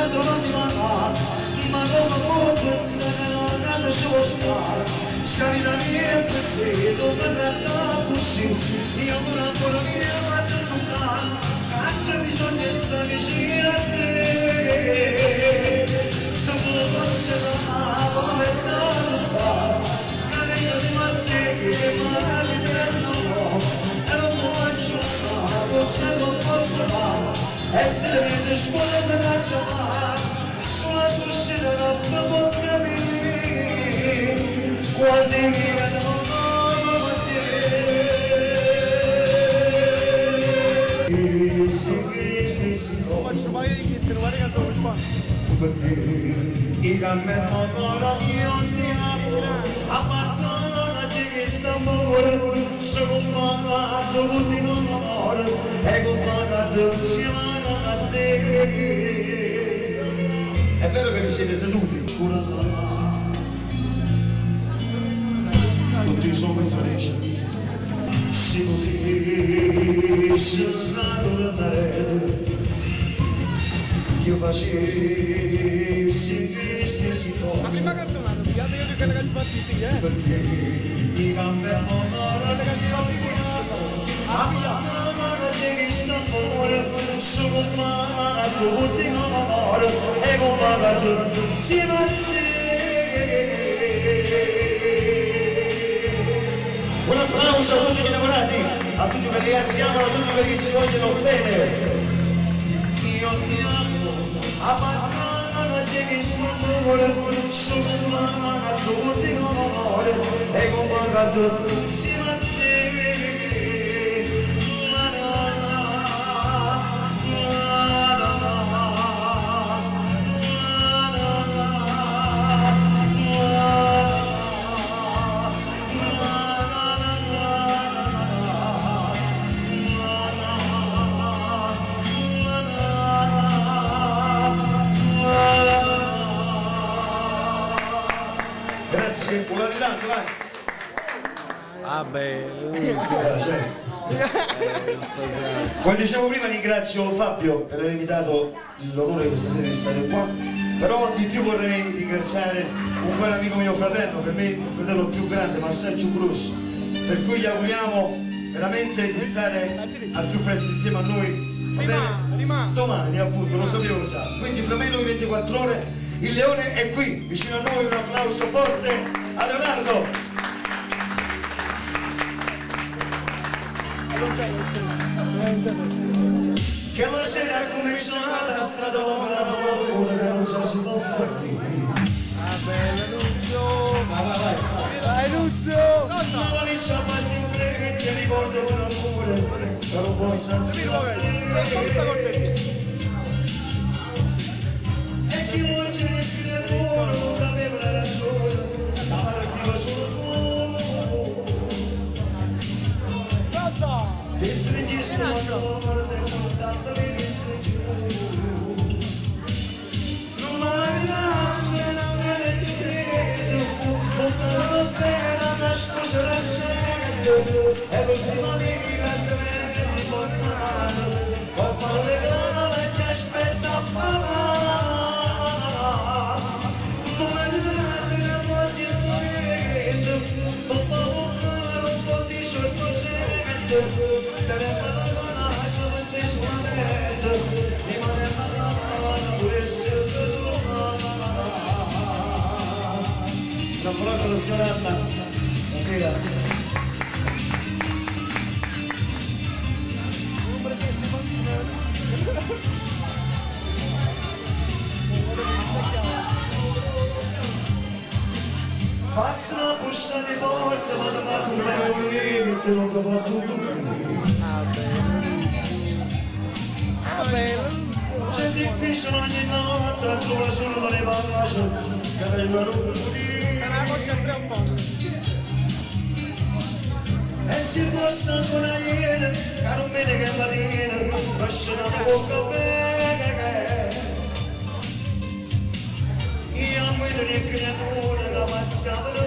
tanto non mi manca, ma come pensare che ci può stare, se la vita mia è per te, dove verrà così, io non ancora mi faccio toccare, cazzo bisogna stare vicino a te, dopo lo posso dare, come tanto fa, ma che io ti mantengo, che magari perdo, e non mi faccio fare, forse non posso fare, e se le mie scuole mi faccio fare, sulla cuscina non mi può capire, quando mi vedono a te. Stessi cose per te, i cambiano ora io ti amo, abbandono che sta amore, sono pagato con di amore, e con pagato insieme a te. È vero che vi siete seduti? Scura tutti sono felici. Si potesse nato da me, io facessi le stesse cose. Ma prima canzonata, pigliate io che le partiti, perché i cambiamo ora che ti ho amore che sta fuori, sono pagato con di amore, e con pagato insieme a te. Un applauso a tutti gli innamorati, a tutti quelli che si amano, a tutti quelli che si vogliono bene. Io ti amo, abbandono che sto amore, sono pagato con di amore, e con pagato insieme a te. Grazie, buona di tanto, vai! Ah beh, come dicevo prima ringrazio Fabio per avermi dato l'onore questa sera di stare qua, però di più vorrei ringraziare un buon amico mio fratello, per me il fratello più grande ma assai più grosso, per cui gli auguriamo veramente di stare al più presto insieme a noi, va bene? Domani appunto, lo sapevo già, quindi fra meno di 24 ore il Leone è qui, vicino a noi, un applauso forte a Leonardo. Che la sera è cominciata, strada dopo la paura che non sa si può fare. ah beh, Nunzio! Vai Nunzio! La valigia fatti un che ti ricordo un amore, che non possa anzi e chi vuole il buono non aveva la ragione, la partiva solo tu. Ti stringesti la tua te guardando mi stringi non hai grande, non è il segreto, portano bene a nascondere la gente, è l'ultima amica che ti portano, ho fatto le gambe e ti aspetta a papà. La parola lo scarata stasera. Basta una busca di porta, ma da casa un bel limite, non ti fa tutto qui. C'è difficile ogni notte, trova solo le pace, che vengono qui. E se fosse ancora ieri, che non vede che mattina, lasciano la bocca bene. Io amo le creature che passavano